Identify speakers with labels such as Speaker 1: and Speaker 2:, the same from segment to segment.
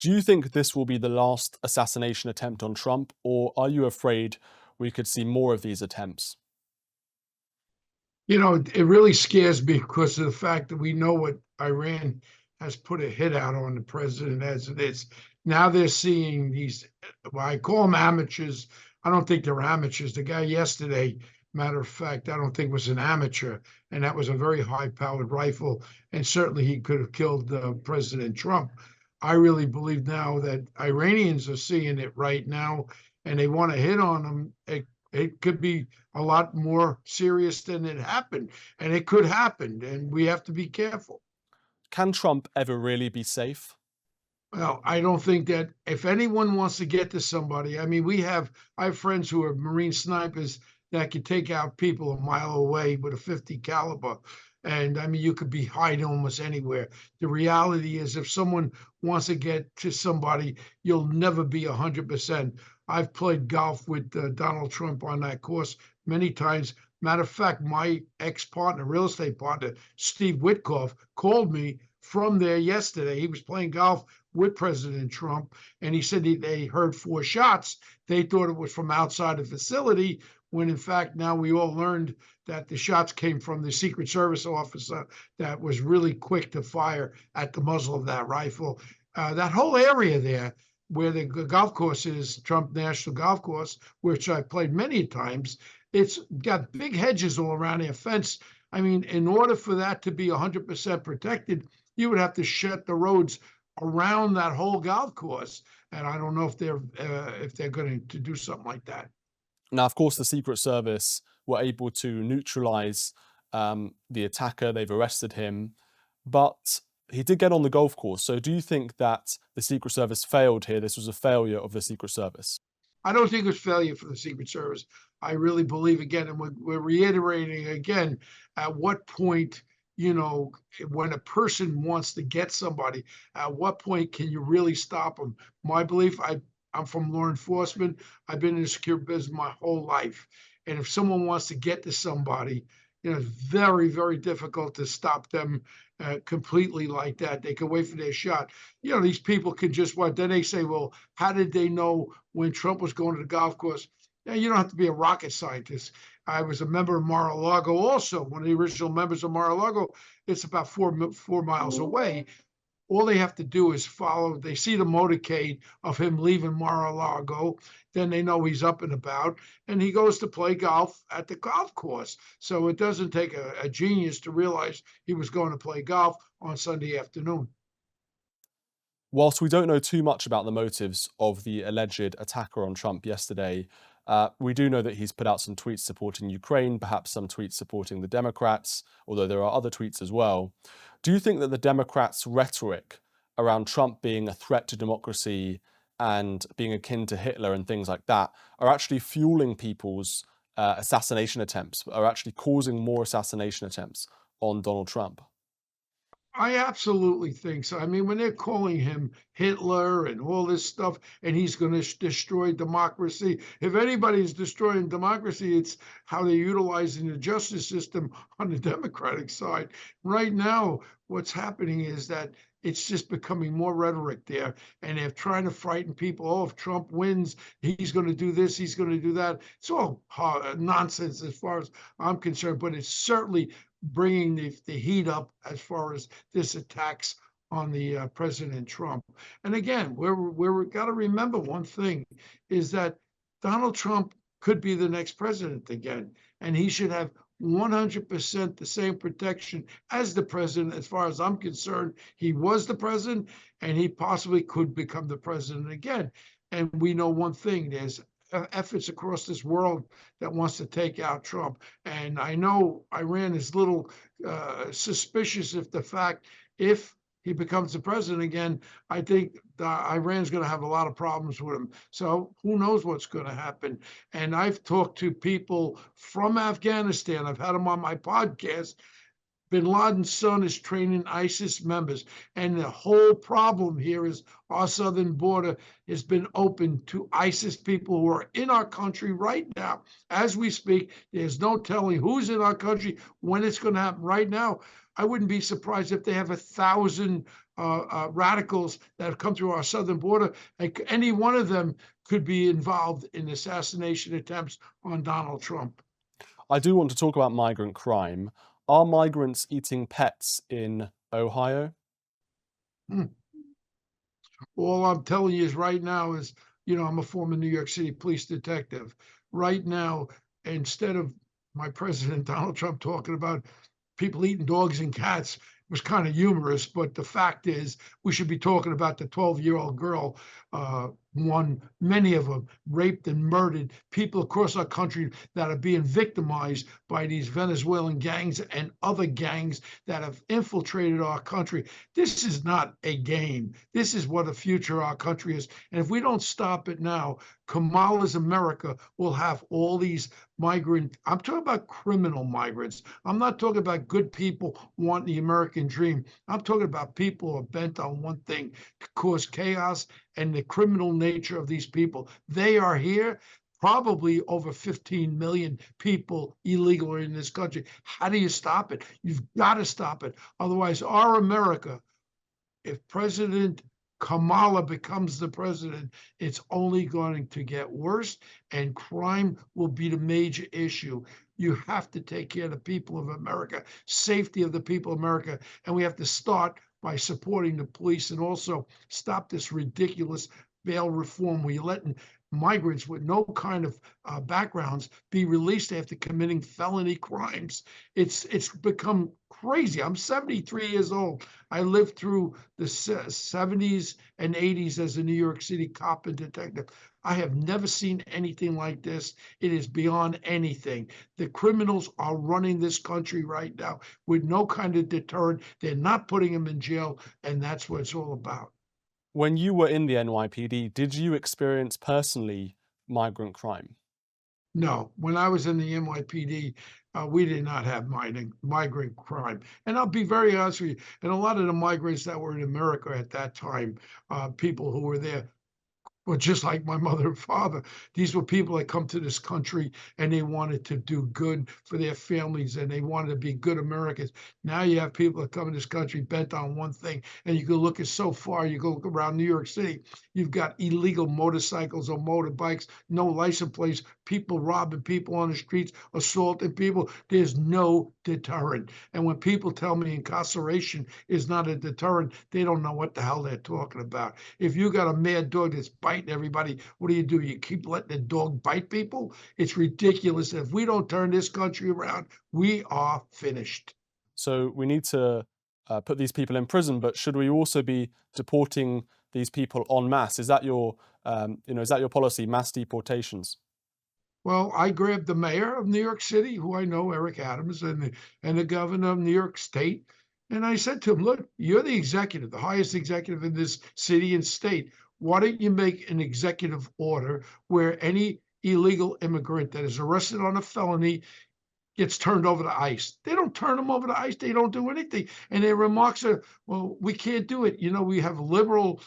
Speaker 1: Do you think this will be the last assassination attempt on Trump, or are you afraid we could see more of these attempts?
Speaker 2: You know, it really scares me because of the fact that we know what Iran has put a hit out on the president as it is. Now they're seeing these, well, I call them amateurs. I don't think they're amateurs. The guy yesterday, matter of fact, I don't think was an amateur, and that was a very high-powered rifle, and certainly he could have killed President Trump. I really believe now that Iranians are seeing it right now, and they want to hit on him. It could be a lot more serious than it happened, and it could happen, and we have to be careful.
Speaker 1: Can Trump ever really be safe?
Speaker 2: Well, I don't think that if anyone wants to get to somebody, I mean, I have friends who are Marine snipers that can take out people a mile away with a 50 caliber. And I mean, you could be hiding almost anywhere. The reality is, if someone wants to get to somebody, you'll never be 100%. I've played golf with Donald Trump on that course many times. Matter of fact, my ex partner, real estate partner, Steve Witkoff, called me from there yesterday. He was playing golf with President Trump, and he said they heard four shots. They thought it was from outside the facility, when in fact now we all learned that the shots came from the Secret Service officer that was really quick to fire at the muzzle of that rifle. That whole area there where the golf course is, Trump National Golf Course, which I played many times, it's got big hedges all around the fence. I mean, in order for that to be 100% protected, you would have to shut the roads around that whole golf course. And I don't know if they're going to do something like that.
Speaker 1: Now, of course, the Secret Service were able to neutralize the attacker. They've arrested him, but he did get on the golf course. So, do you think that the Secret Service failed here? This was a failure of the Secret Service.
Speaker 2: I don't think it's failure for the Secret Service. I really believe, again, and we're reiterating again, at what point, you know, when a person wants to get somebody, at what point can you really stop them? My belief, I'm from law enforcement. I've been in the secure business my whole life. And if someone wants to get to somebody, you know, it's very, very difficult to stop them completely like that. They can wait for their shot. You know, these people can just what? Then they say, well, how did they know when Trump was going to the golf course? Yeah, you don't have to be a rocket scientist. I was a member of Mar-a-Lago also, one of the original members of Mar-a-Lago. It's about 4 miles away. All they have to do is follow. They see the motorcade of him leaving Mar-a-Lago, then they know he's up and about, and he goes to play golf at the golf course. So it doesn't take a genius to realize he was going to play golf on Sunday afternoon.
Speaker 1: Whilst we don't know too much about the motives of the alleged attacker on Trump yesterday, we do know that he's put out some tweets supporting Ukraine, perhaps some tweets supporting the Democrats, although there are other tweets as well. Do you think that the Democrats' rhetoric around Trump being a threat to democracy and being akin to Hitler and things like that are actually fueling people's assassination attempts, are actually causing more assassination attempts on Donald Trump?
Speaker 2: I absolutely think so. I mean, when they're calling him Hitler and all this stuff, and he's going to destroy democracy, if anybody's destroying democracy, it's how they're utilizing the justice system on the Democratic side. Right now, what's happening is that it's just becoming more rhetoric there, and they're trying to frighten people. Oh, if Trump wins, he's going to do this, he's going to do that. It's all nonsense as far as I'm concerned, but it's certainly bringing the heat up as far as this attacks on the President Trump. And again, we're got to remember one thing is that Donald Trump could be the next president again, and he should have 100% the same protection as the president. As far as I'm concerned, he was the president, and he possibly could become the president again. And we know one thing: there's efforts across this world that wants to take out Trump. And I know Iran is a little suspicious if the fact if he becomes the president again, I think Iran's going to have a lot of problems with him. So who knows what's going to happen? And I've talked to people from Afghanistan. I've had them on my podcast. Bin Laden's son is training ISIS members. And the whole problem here is our southern border has been open to ISIS people who are in our country right now. As we speak, there's no telling who's in our country, when it's going to happen right now. I wouldn't be surprised if they have 1,000 radicals that have come through our southern border. And any one of them could be involved in assassination attempts on Donald Trump.
Speaker 1: I do want to talk about migrant crime. Are migrants eating pets in Ohio?
Speaker 2: Hmm. All I'm telling you is right now is, I'm a former New York City police detective. Right now, instead of my president, Donald Trump, talking about people eating dogs and cats was kind of humorous, but the fact is, we should be talking about the 12-year-old girl, many of them raped and murdered, people across our country that are being victimized by these Venezuelan gangs and other gangs that have infiltrated our country. This is not a game. This is what the future of our country is. And if we don't stop it now, Kamala's America will have all these I'm talking about criminal migrants. I'm not talking about good people wanting the American dream. I'm talking about people who are bent on one thing, to cause chaos, and the criminal nature of these people. They are here. Probably over 15 million people illegal in this country. How do you stop it? You've got to stop it. Otherwise, our America, if President Kamala becomes the president, it's only going to get worse, and crime will be the major issue. You have to take care of the people of America, safety of the people of America, and we have to start by supporting the police and also stop this ridiculous bail reform where you're letting migrants with no kind of backgrounds be released after committing felony crimes. It's become crazy. I'm 73 years old. I lived through the 70s and 80s as a New York City cop and detective. I have never seen anything like this. It is beyond anything. The criminals are running this country right now with no kind of deterrent. They're not putting them in jail, and that's what it's all about.
Speaker 1: When you were in the NYPD, did you experience personally migrant crime?
Speaker 2: No, when I was in the NYPD, we did not have migrant crime. And I'll be very honest with you, and a lot of the migrants that were in America at that time, people who were there, well, just like my mother and father, these were people that come to this country and they wanted to do good for their families and they wanted to be good Americans. Now you have people that come in this country bent on one thing, and you can look at so far, you go look around New York City, you've got illegal motorcycles or motorbikes, no license plates, people robbing people on the streets, assaulting people. There's no deterrent. And when people tell me incarceration is not a deterrent, they don't know what the hell they're talking about. If you got a mad dog that's biting everybody, what do? You keep letting the dog bite people? It's ridiculous. If we don't turn this country around, we are finished.
Speaker 1: So we need to put these people in prison, but should we also be deporting these people en masse? Is that your, is that your policy, mass deportations?
Speaker 2: Well, I grabbed the mayor of New York City, who I know, Eric Adams, and the governor of New York State. And I said to him, look, you're the executive, the highest executive in this city and state. Why don't you make an executive order where any illegal immigrant that is arrested on a felony gets turned over to ICE? They don't turn them over to ICE. They don't do anything. And their remarks are, well, we can't do it. We have liberal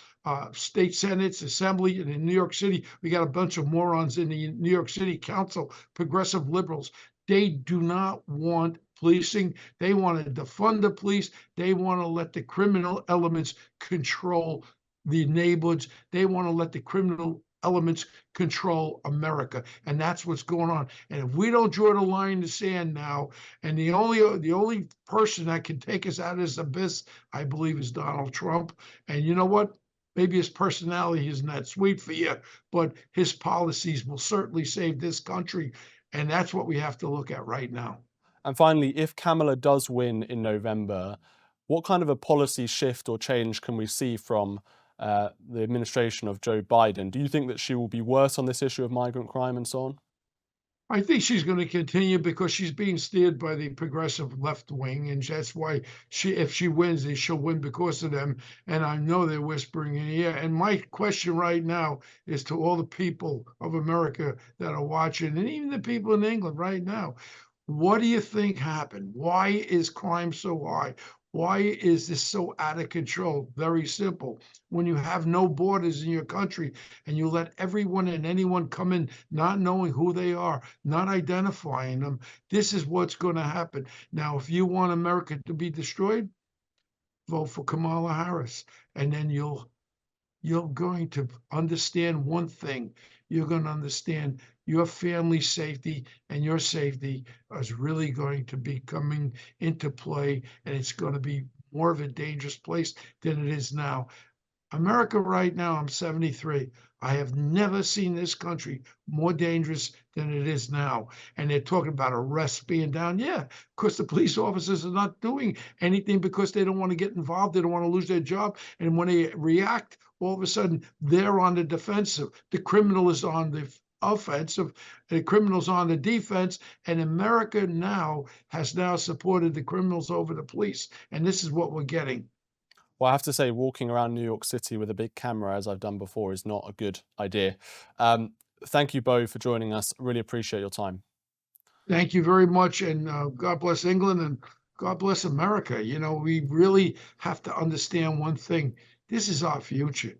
Speaker 2: state senates, assembly, and in New York City, we got a bunch of morons in the New York City Council, progressive liberals. They do not want policing. They want to defund the police. They want to let the criminal elements control the neighborhoods. They want to let the criminal elements control America, and that's what's going on. And if we don't draw the line in the sand now, and the only person that can take us out of this abyss, I believe, is Donald Trump. And you know what? Maybe his personality isn't that sweet for you, but his policies will certainly save this country, and that's what we have to look at right now.
Speaker 1: And finally, if Kamala does win in November, what kind of a policy shift or change can we see from the administration of Joe Biden? Do you think that she will be worse on this issue of migrant crime and so on?
Speaker 2: I think she's going to continue because she's being steered by the progressive left wing, and that's why if she wins, she'll win because of them. And I know they're whispering in the ear. And my question right now is to all the people of America that are watching, and even the people in England right now. What do you think happened? Why is crime so high? Why is this so out of control? Very simple. When you have no borders in your country and you let everyone and anyone come in not knowing who they are, not identifying them, this is what's going to happen. Now, if you want America to be destroyed, vote for Kamala Harris, and then you're going to understand one thing. You're going to understand your family's safety and your safety is really going to be coming into play, and it's going to be more of a dangerous place than it is now. America right now, I'm 73. I have never seen this country more dangerous than it is now. And they're talking about arrests being down. Yeah, because the police officers are not doing anything because they don't want to get involved. They don't want to lose their job. And when they react, all of a sudden they're on the defensive. The criminal is on the offensive, the criminals on the defense, and America now has now supported the criminals over the police. And this is what we're getting.
Speaker 1: Well, I have to say, walking around New York City with a big camera, as I've done before, is not a good idea. Thank you, Bo, for joining us. Really appreciate your time.
Speaker 2: Thank you very much, and God bless England and God bless America. We really have to understand one thing. This is our future.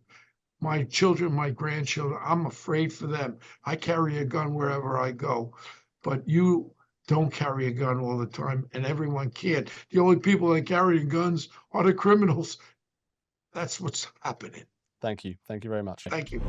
Speaker 2: My children, my grandchildren, I'm afraid for them. I carry a gun wherever I go, but you don't carry a gun all the time, and everyone can't. The only people that carry guns are the criminals. That's what's happening.
Speaker 1: Thank you. Thank you very much.
Speaker 2: Thank you.